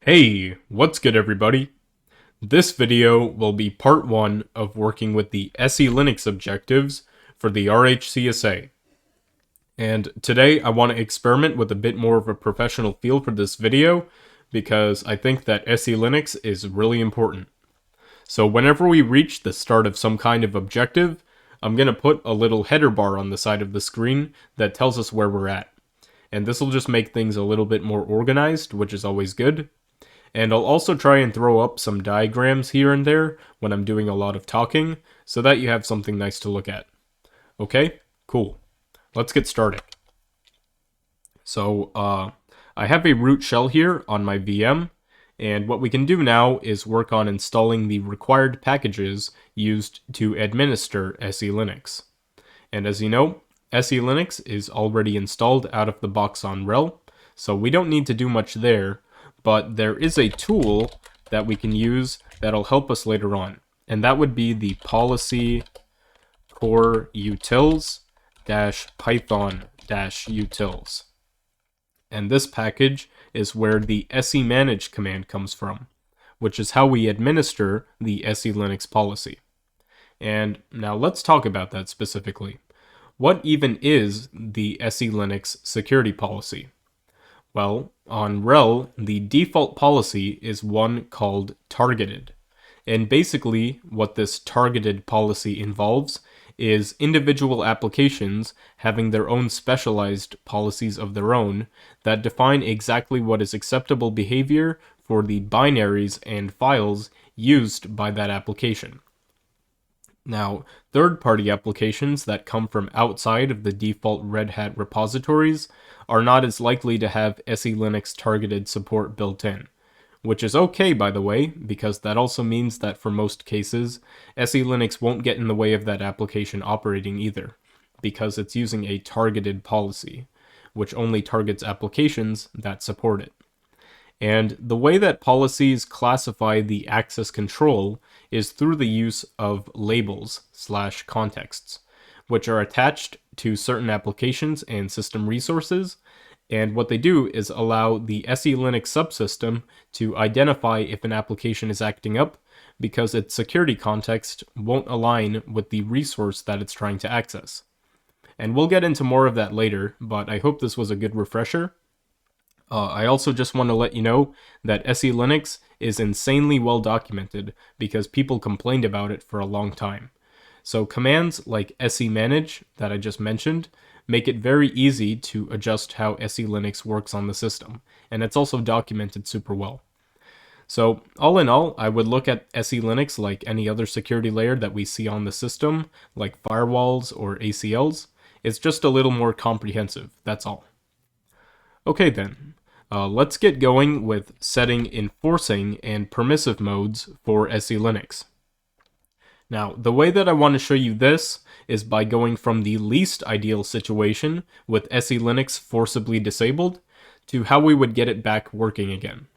Hey, what's good everybody? This video will be part 1 of working with the SELinux objectives for the RHCSA. And today I want to experiment with a bit more of a professional feel for this video because I think that SELinux is really important. So whenever we reach the start of some kind of objective, I'm going to put a little header bar on the side of the screen that tells us where we're at. And this will just make things a little bit more organized, which is always good. And I'll also try and throw up some diagrams here and there when I'm doing a lot of talking, so that you have something nice to look at. Okay? Cool. Let's get started. So, I have a root shell here on my VM, and what we can do now is work on installing the required packages used to administer SELinux. And as you know, SELinux is already installed out of the box on RHEL, so we don't need to do much there. But there is a tool that we can use that'll help us later on, and that would be the policy core utils-python-utils. And this package is where the semanage command comes from, which is how we administer the SELinux policy. And now let's talk about that specifically. What even is the SELinux security policy? Well, on RHEL, the default policy is one called targeted. And basically, what this targeted policy involves is individual applications having their own specialized policies of their own that define exactly what is acceptable behavior for the binaries and files used by that application. Now, third-party applications that come from outside of the default Red Hat repositories are not as likely to have SELinux targeted support built in, which is okay, by the way, because that also means that for most cases, SELinux won't get in the way of that application operating either, because it's using a targeted policy, which only targets applications that support it. And the way that policies classify the access control is through the use of labels/contexts, which are attached to certain applications and system resources. And what they do is allow the SELinux subsystem to identify if an application is acting up because its security context won't align with the resource that it's trying to access. And we'll get into more of that later, but I hope this was a good refresher. I also just want to let you know that SELinux is insanely well documented because people complained about it for a long time. So commands like semanage that I just mentioned make it very easy to adjust how SELinux works on the system, and it's also documented super well. So all in all, I would look at SELinux like any other security layer that we see on the system, like firewalls or ACLs. It's just a little more comprehensive, that's all. Okay then, let's get going with setting enforcing and permissive modes for SELinux. Now, the way that I want to show you this is by going from the least ideal situation with SELinux forcibly disabled to how we would get it back working again.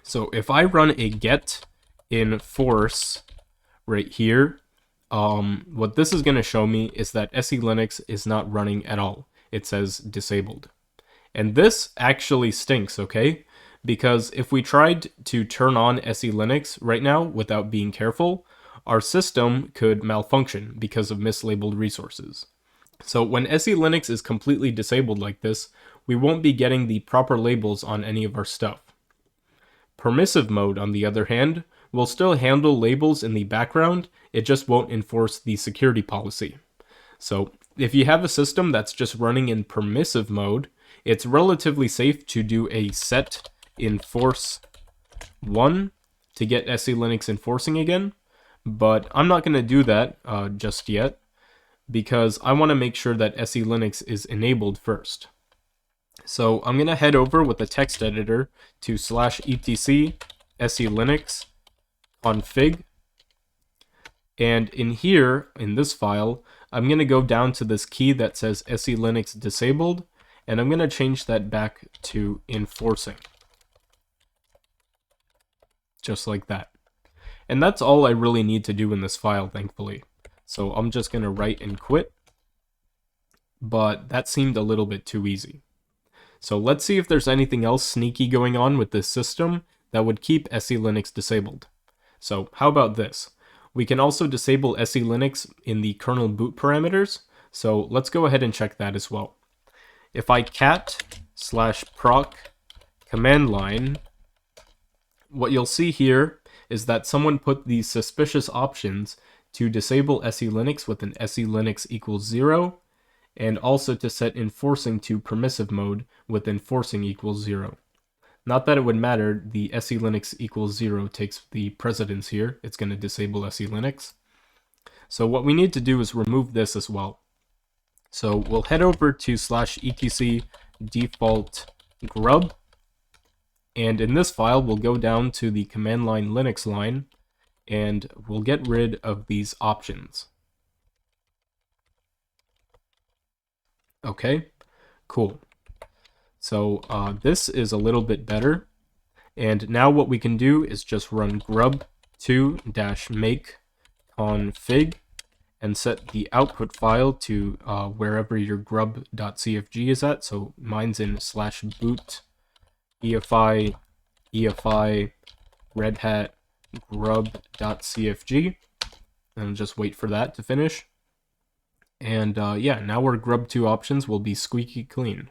So if I run a get enforce right here, what this is going to show me is that SELinux is not running at all. It says disabled. And this actually stinks, okay? Because if we tried to turn on SELinux right now without being careful, our system could malfunction because of mislabeled resources. So when SELinux is completely disabled like this, we won't be getting the proper labels on any of our stuff. Permissive mode, on the other hand, will still handle labels in the background, it just won't enforce the security policy. So if you have a system that's just running in permissive mode, it's relatively safe to do a set enforce 1 to get SELinux enforcing again, but I'm not going to do that just yet because I want to make sure that SELinux is enabled first. So I'm going to head over with the text editor to /etc SELinux config, and in here, in this file, I'm going to go down to this key that says SELinux disabled, and I'm going to change that back to enforcing. Just like that. And that's all I really need to do in this file, thankfully. So I'm just going to write and quit. But that seemed a little bit too easy. So let's see if there's anything else sneaky going on with this system that would keep SELinux disabled. So how about this? We can also disable SELinux in the kernel boot parameters, so let's go ahead and check that as well. If I cat/proc command line, what you'll see here is that someone put these suspicious options to disable SELinux with an SELinux equals 0, and also to set enforcing to permissive mode with enforcing equals 0. Not that it would matter, the SELinux equals 0 takes the precedence here. It's going to disable SELinux. So what we need to do is remove this as well. So we'll head over to /etc default grub, and in this file we'll go down to the command line Linux line, and we'll get rid of these options. Okay, cool. So this is a little bit better, and now what we can do is just run grub2-make config and set the output file to wherever your grub.cfg is at. So mine's in /boot EFI red hat grub.cfg, and just wait for that to finish. And yeah, now our grub2 options will be squeaky clean.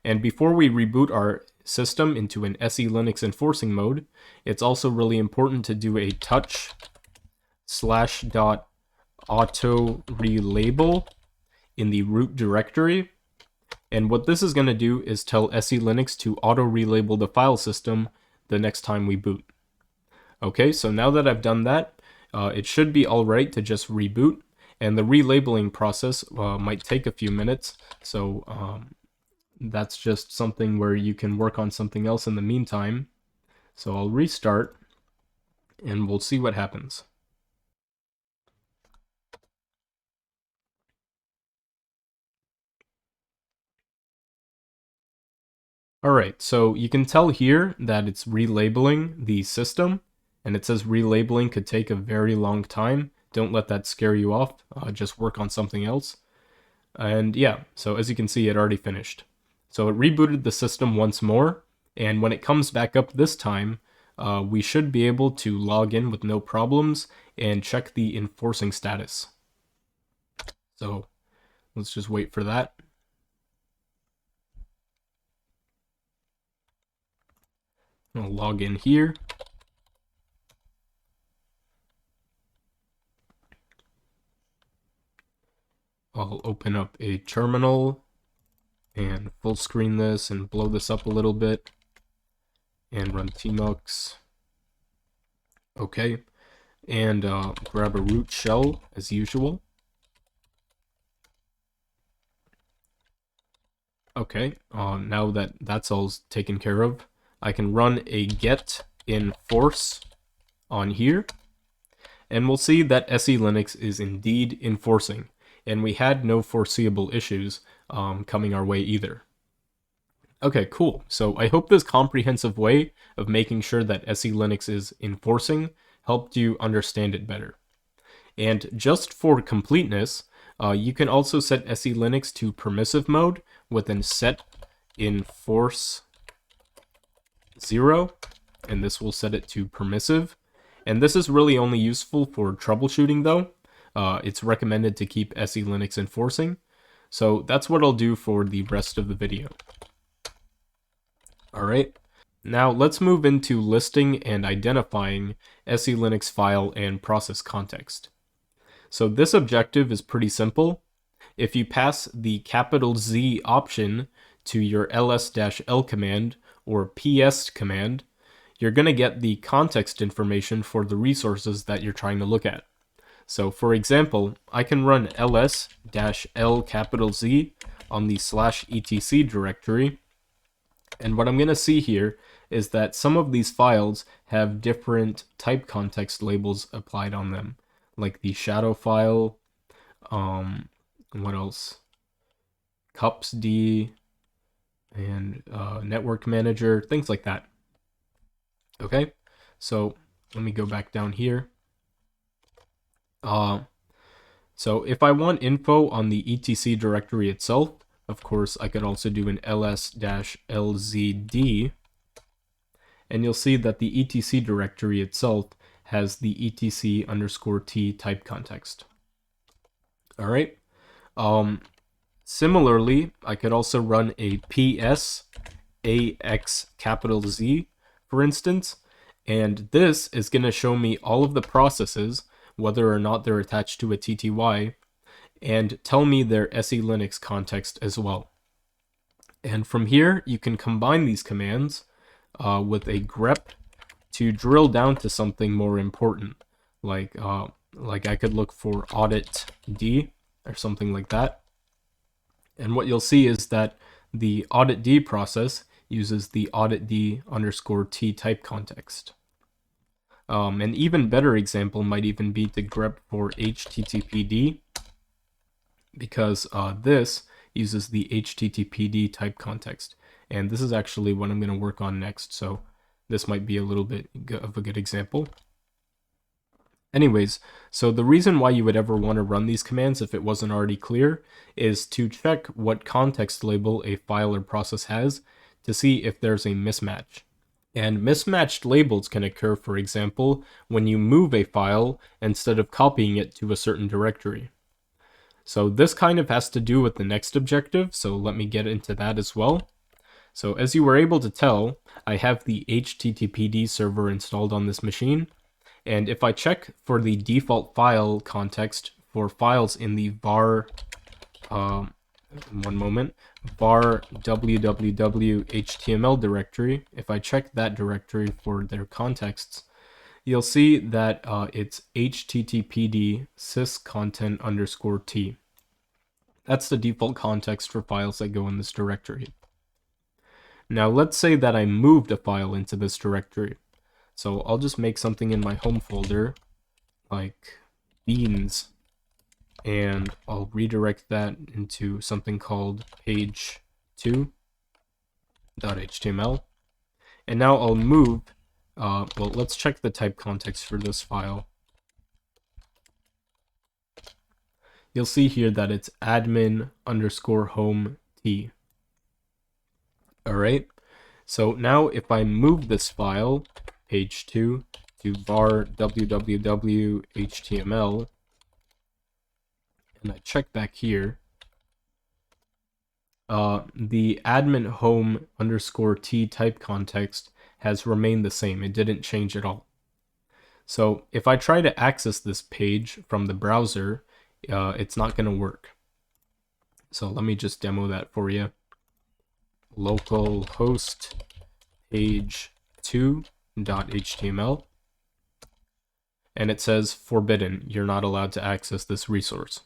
And before we reboot our system into an SELinux enforcing mode, it's also really important to do a touch/.auto-relabel in the root directory. And what this is going to do is tell SELinux to auto-relabel the file system the next time we boot. Okay, so now that I've done that, it should be alright to just reboot, and the relabeling process might take a few minutes, so that's just something where you can work on something else in the meantime. So I'll restart, and we'll see what happens. Alright, so you can tell here that it's relabeling the system, and it says relabeling could take a very long time. Don't let that scare you off, just work on something else. And yeah, so as you can see, it already finished. So it rebooted the system once more, and when it comes back up this time, we should be able to log in with no problems and check the enforcing status. So let's just wait for that. I'll log in here. I'll open up a terminal and full screen this and blow this up a little bit and run tmux. Okay, and grab a root shell as usual. Okay, now that that's all taken care of, I can run a get enforce on here, and we'll see that SELinux is indeed enforcing, and we had no foreseeable issues coming our way either. Okay, cool. So I hope this comprehensive way of making sure that SELinux is enforcing helped you understand it better. And just for completeness, you can also set SELinux to permissive mode with an set enforce 0, and this will set it to permissive. And this is really only useful for troubleshooting though. It's recommended to keep SELinux enforcing. So that's what I'll do for the rest of the video. Alright, now let's move into listing and identifying SELinux file and process context. So this objective is pretty simple. If you pass the Z option to your ls-l command or ps command, you're going to get the context information for the resources that you're trying to look at. So for example, I can run ls-l Z on the /etc directory, and what I'm going to see here is that some of these files have different type context labels applied on them, like the shadow file, what else? cupsd, and network manager, things like that. Okay, so let me go back down here. So if I want info on the etc directory itself, Of course, I could also do an ls-lzd, and you'll see that the etc directory itself has the etc_t type context. All right. Similarly, I could also run a ps ax capital Z, for instance, and this is going to show me all of the processes, whether or not they're attached to a TTY, and tell me their SELinux context as well. And from here, you can combine these commands with a grep to drill down to something more important, like I could look for audit D or something like that. And what you'll see is that the audit D process uses the audit D_T type context. An even better example might even be to grep for HTTPD, because this uses the HTTPD type context. And this is actually what I'm going to work on next, so this might be a little bit of a good example. Anyways, so the reason why you would ever want to run these commands, if it wasn't already clear, is to check what context label a file or process has to see if there's a mismatch. And mismatched labels can occur, for example, when you move a file instead of copying it to a certain directory. So this kind of has to do with the next objective, so let me get into that as well. So as you were able to tell, I have the HTTPD server installed on this machine, and if I check for the default file context for files in the var, var www.html directory, if I check that directory for their contexts, you'll see that it's httpd syscontent_t. That's the default context for files that go in this directory. Now let's say that I moved a file into this directory. So I'll just make something in my home folder, like beans, and I'll redirect that into something called page2.html. And now I'll move, well, let's check the type context for this file. You'll see here that it's admin_home t. All right. So now if I move this file, page2, to var www.html, and I check back here, the admin home_t type context has remained the same. It didn't change at all. So if I try to access this page from the browser, it's not going to work. So let me just demo that for you. Localhost page2.html, and it says forbidden. You're not allowed to access this resource.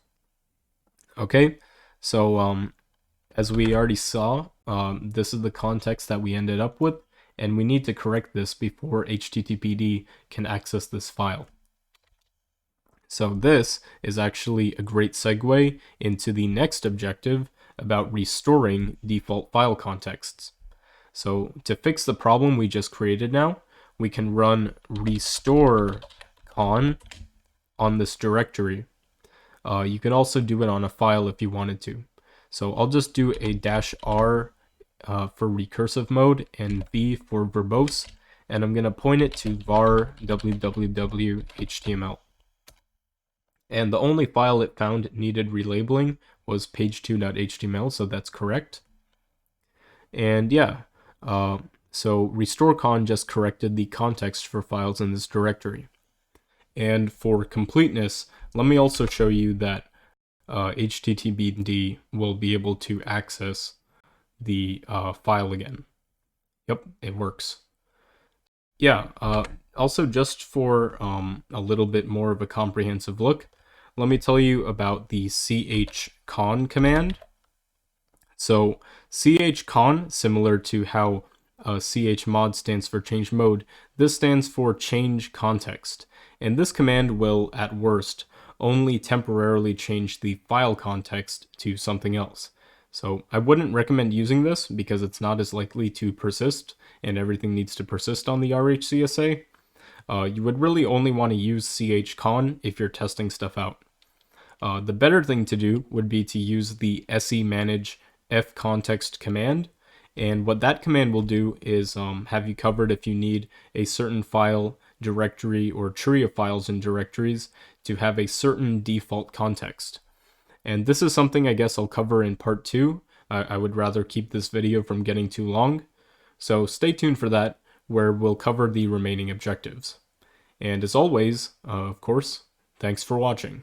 Okay, so as we already saw, this is the context that we ended up with, and we need to correct this before HTTPD can access this file. So this is actually a great segue into the next objective about restoring default file contexts. So to fix the problem we just created now, we can run restore con on this directory. You can also do it on a file if you wanted to. So I'll just do a -r for recursive mode and v for verbose, and I'm going to point it to var www.html. And the only file it found needed relabeling was page2.html, so that's correct. And yeah, so restoreCon just corrected the context for files in this directory. And for completeness, let me also show you that HTTPD will be able to access the file again. Yep, it works. Yeah, also just for a little bit more of a comprehensive look, let me tell you about the chcon command. So chcon, similar to how chmod stands for change mode, this stands for change context. And this command will, at worst, only temporarily change the file context to something else. So I wouldn't recommend using this because it's not as likely to persist, and everything needs to persist on the RHCSA. You would really only want to use chcon if you're testing stuff out. The better thing to do would be to use the SEmanage fcontext command. And what that command will do is have you covered if you need a certain file directory or tree of files and directories to have a certain default context. And this is something I guess I'll cover in part 2. I would rather keep this video from getting too long. So stay tuned for that, where we'll cover the remaining objectives. And as always, of course, thanks for watching.